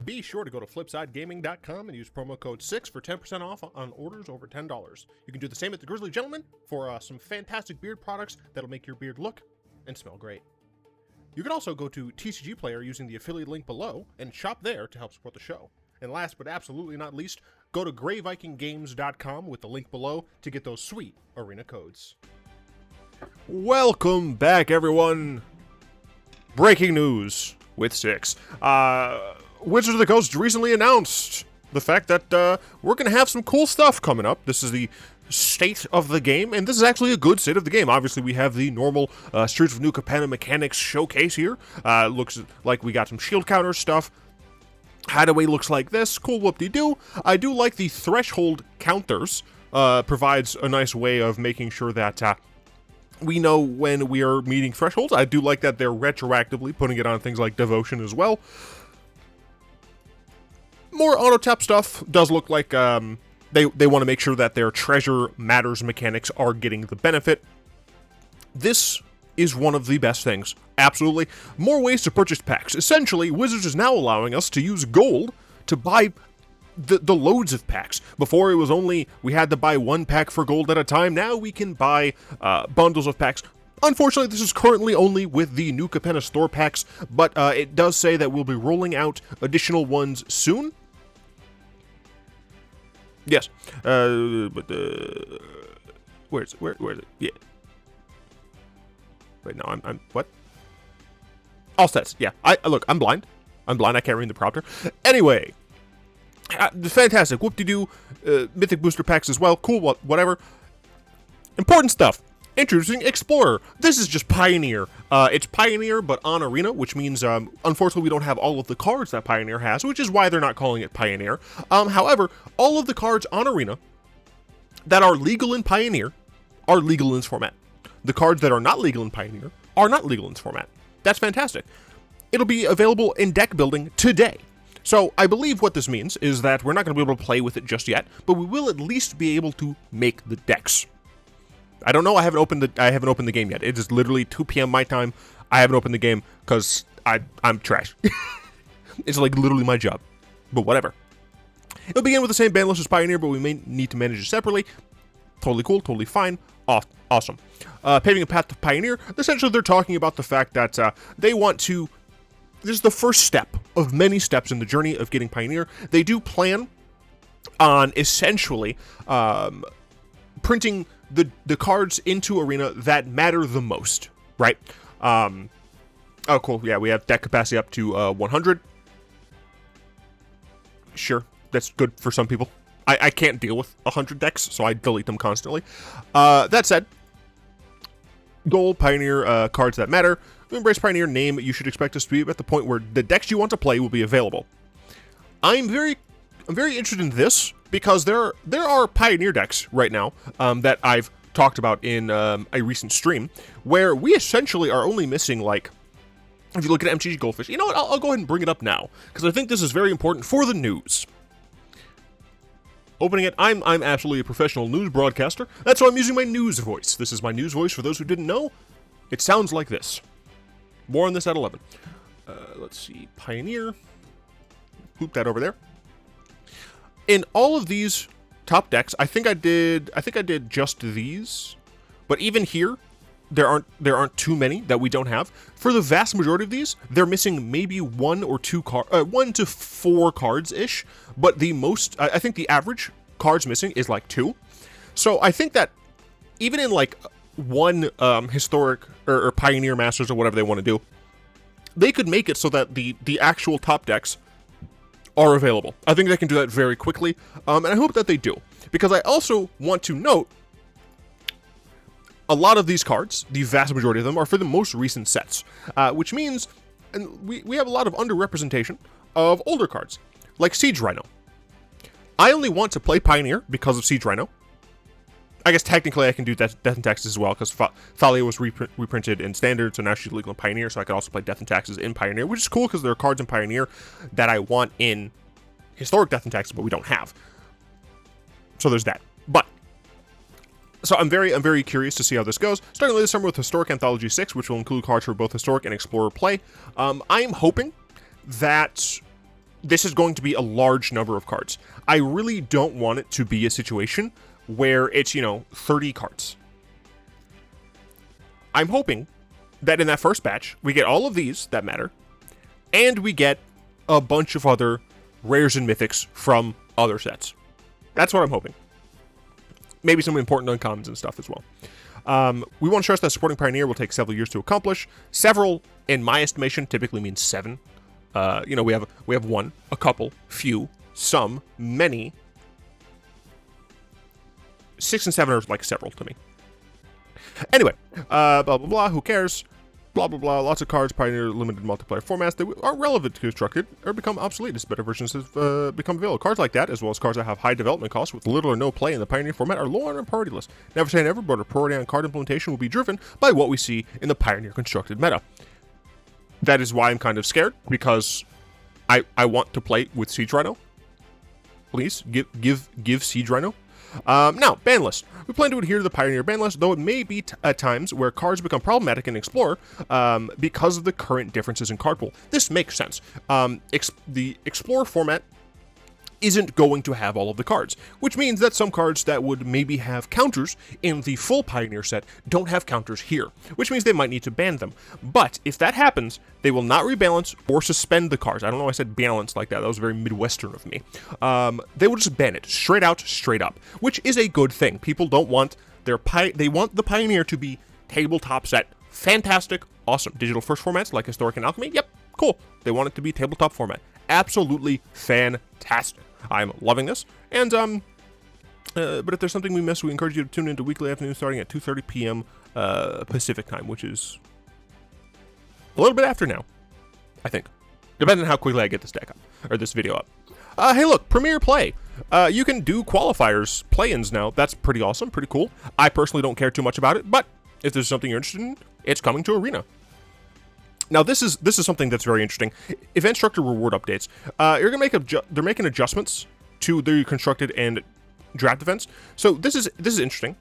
Be sure to go to flipsidegaming.com and use promo code 6 for 10% off on orders over $10. You can do the same at the Grizzly Gentleman for some fantastic beard products that'll make your beard look and smell great. You can also go to TCG Player using the affiliate link below and shop there to help support the show. And last but absolutely not least, go to greyvikinggames.com with the link below to get those sweet arena codes. Welcome back, everyone. Breaking news with 6. Wizards of the Coast recently announced the fact that we're going to have some cool stuff coming up. This is the state of the game, and this is actually a good state of the game. Obviously, we have the normal Streets of New Capenna mechanics showcase here. Looks like we got some shield counter stuff. Hideaway looks like this. Cool whoop-de-doo. I do like the threshold counters. Provides a nice way of making sure that we know when we are meeting thresholds. I do like that they're retroactively putting it on things like Devotion as well. More auto-tap stuff does look like they want to make sure that their treasure matters mechanics are getting the benefit. This is one of the best things. Absolutely. More ways to purchase packs. Essentially, Wizards is now allowing us to use gold to buy the loads of packs. Before it was only we had to buy one pack for gold at a time. Now we can buy bundles of packs. Unfortunately, this is currently only with the New Capenna store packs, but it does say that we'll be rolling out additional ones soon. Yes. Where is it? Yeah. Wait, no, I'm what? All sets. Yeah. Look, I'm blind. I can't read the prompter. Anyway. Fantastic. Whoop-de-doo. Mythic booster packs as well. Cool, whatever. Important stuff. Introducing Explorer. This is just Pioneer. It's Pioneer, but on Arena, which means, unfortunately, we don't have all of the cards that Pioneer has, which is why they're not calling it Pioneer. However, all of the cards on Arena that are legal in Pioneer are legal in this format. The cards that are not legal in Pioneer are not legal in this format. That's fantastic. It'll be available in deck building today. So I believe what this means is that we're not going to be able to play with it just yet, but we will at least be able to make the decks. I don't know. I haven't opened the game yet. It is literally 2 p.m. my time. I haven't opened the game because I'm trash. It's like literally my job, but whatever. It'll begin with the same ban list as Pioneer, but we may need to manage it separately. Totally cool. Totally fine. Awesome. Paving a path to Pioneer. Essentially, they're talking about the fact that they want to. This is the first step of many steps in the journey of getting Pioneer. They do plan on essentially printing the cards into Arena that matter the most, right? Oh, cool. Yeah, we have deck capacity up to 100. Sure, that's good for some people. I can't deal with 100 decks, so I delete them constantly. That said, gold Pioneer cards that matter. Embrace Pioneer name, you should expect us to be at the point where the decks you want to play will be available. I'm very interested in this because there are Pioneer decks right now that I've talked about in a recent stream where we essentially are only missing, like, if you look at MTG Goldfish, you know what, I'll go ahead and bring it up now because I think this is very important for the news. Opening it, I'm absolutely a professional news broadcaster. That's why I'm using my news voice. This is my news voice for those who didn't know. It sounds like this. More on this at 11. Let's see. Pioneer. Hoop that over there. In all of these top decks, I think I did just these. But even here, there aren't too many that we don't have. For the vast majority of these, they're missing maybe 1 to 4 cards ish. But the most, I think the average cards missing is like 2. So I think that even in like one historic or Pioneer Masters or whatever they want to do, they could make it so that the actual top decks are available. I think they can do that very quickly, and I hope that they do, because I also want to note a lot of these cards, the vast majority of them, are for the most recent sets, which means and we have a lot of underrepresentation of older cards, like Siege Rhino. I only want to play Pioneer because of Siege Rhino. I guess technically I can do Death and Taxes as well, because Thalia was reprinted in Standard, so now she's legal in Pioneer, so I can also play Death and Taxes in Pioneer, which is cool because there are cards in Pioneer that I want in Historic Death and Taxes, but we don't have. So there's that. So I'm very curious to see how this goes. Starting later this summer with Historic Anthology 6, which will include cards for both Historic and Explorer play. I'm hoping that this is going to be a large number of cards. I really don't want it to be a situation where it's, 30 cards. I'm hoping that in that first batch, we get all of these that matter, and we get a bunch of other rares and mythics from other sets. That's what I'm hoping. Maybe some important uncommons and stuff as well. We want to stress that supporting Pioneer will take several years to accomplish. Several, in my estimation, typically means 7. We have one, a couple, few, some, many. 6 and 7 are like several to me. Anyway, blah, blah, blah, who cares? Blah, blah, blah, lots of cards, Pioneer limited multiplayer formats that are relevant to constructed or become obsolete as better versions have become available. Cards like that, as well as cards that have high development costs with little or no play in the Pioneer format, are low on our priority list. Never say never, but our priority on card implementation will be driven by what we see in the Pioneer constructed meta. That is why I'm kind of scared, because I want to play with Siege Rhino. Please, give Siege Rhino. Now, ban list. We plan to adhere to the Pioneer ban list, though it may be at times where cards become problematic in Explorer because of the current differences in card pool. This makes sense. The Explorer format isn't going to have all of the cards, which means that some cards that would maybe have counters in the full Pioneer set don't have counters here, which means they might need to ban them. But if that happens, they will not rebalance or suspend the cards. I don't know why I said balance like that. That was very Midwestern of me. They will just ban it straight out, straight up, which is a good thing. People don't want they want the Pioneer to be tabletop set. Fantastic, awesome. Digital first formats like Historic and Alchemy, yep, cool. They want it to be tabletop format. Absolutely fantastic. I'm loving this, and but if there's something we missed, we encourage you to tune into weekly afternoon starting at 2:30 p.m. Pacific time, which is a little bit after now, I think, depending on how quickly I get this deck up, or this video up. Hey look, Premier Play. You can do qualifiers, play-ins now. That's pretty awesome, pretty cool. I personally don't care too much about it, but if there's something you're interested in, it's coming to Arena. Now this is something that's very interesting. Event structure reward updates. They're making adjustments to the constructed and draft events. So this is interesting.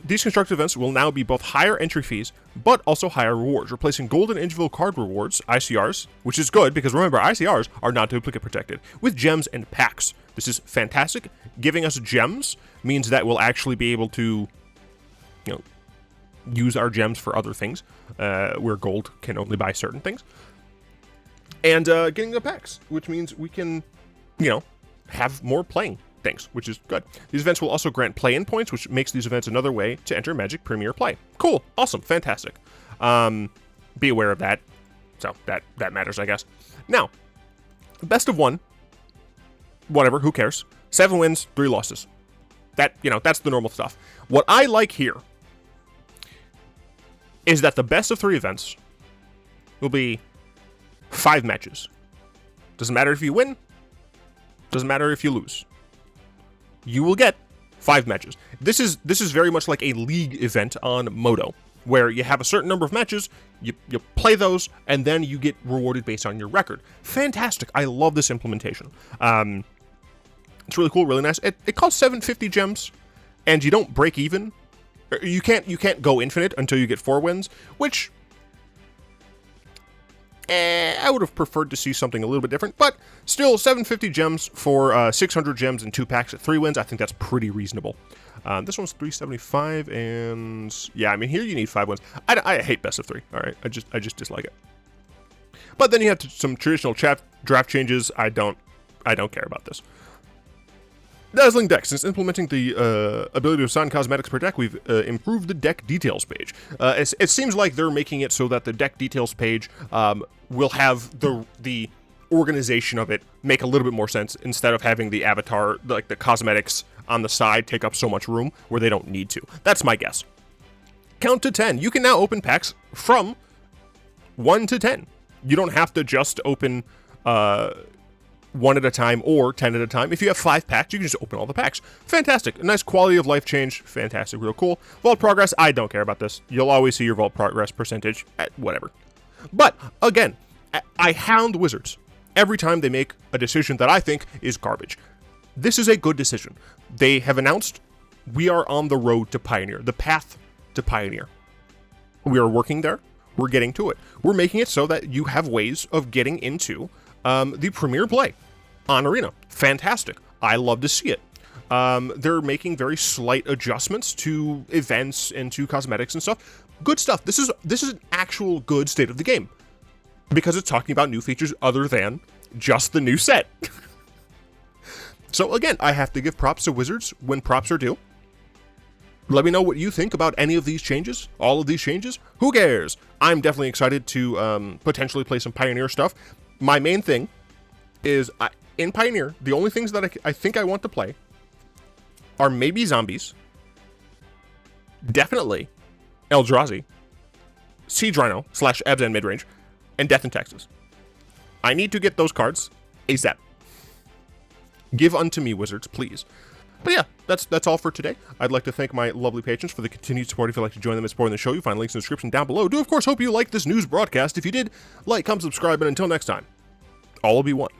These constructed events will now be both higher entry fees, but also higher rewards, replacing gold and individual card rewards, ICRs, which is good because remember, ICRs are not duplicate protected, with gems and packs. This is fantastic. Giving us gems means that we'll actually be able to, use our gems for other things, where gold can only buy certain things. And getting the packs, which means we can, have more playing things, which is good. These events will also grant play-in points, which makes these events another way to enter Magic Premier Play. Cool, awesome, fantastic. Be aware of that. So that matters, I guess. Now, best of 1, whatever, who cares? 7 wins, 3 losses. That's the normal stuff. What I like here is that the best of 3 events will be 5 matches. Doesn't matter if you win. Doesn't matter if you lose. You will get 5 matches. This is very much like a league event on Moto, where you have a certain number of matches, you play those, and then you get rewarded based on your record. Fantastic. I love this implementation. It's really cool, really nice. It costs 750 gems, and you don't break even. You can't go infinite until you get 4 wins, which I would have preferred to see something a little bit different, but still 750 gems for 600 gems and 2 packs at 3 wins. I think that's pretty reasonable. This one's 375, and yeah, I mean here you need 5 wins. I hate best of 3. All right, I just dislike it. But then you have some traditional draft changes. I don't care about this. Dazzling deck. Since implementing the ability to assign cosmetics per deck, we've improved the deck details page. It seems like they're making it so that the deck details page will have the organization of it make a little bit more sense instead of having the avatar, like the cosmetics on the side, take up so much room where they don't need to. That's my guess. Count to 10. You can now open packs from 1 to 10. You don't have to just open 1 at a time or 10 at a time. If you have 5 packs, you can just open all the packs. Fantastic. A nice quality of life change. Fantastic. Real cool. Vault progress. I don't care about this. You'll always see your vault progress percentage at whatever. But, again, I hound Wizards every time they make a decision that I think is garbage. This is a good decision. They have announced we are on the road to Pioneer. The path to Pioneer. We are working there. We're getting to it. We're making it so that you have ways of getting into the premier play on Arena. Fantastic. I love to see it. They're making very slight adjustments to events and to cosmetics and stuff. Good stuff. This is an actual good state of the game because it's talking about new features other than just the new set. So again, I have to give props to Wizards when props are due. Let me know what you think about any of these changes, all of these changes. Who cares? I'm definitely excited to potentially play some Pioneer stuff. My main thing is, in Pioneer, the only things that I think I want to play are maybe zombies, definitely Eldrazi, Siege Rhino / Abzan midrange, and Death in Texas. I need to get those cards ASAP. Give unto me, Wizards, please. But yeah, that's all for today. I'd like to thank my lovely patrons for the continued support. If you'd like to join them in supporting the show, you find links in the description down below. Do, of course, hope you liked this news broadcast. If you did, like, comment, subscribe, and until next time, all will be one.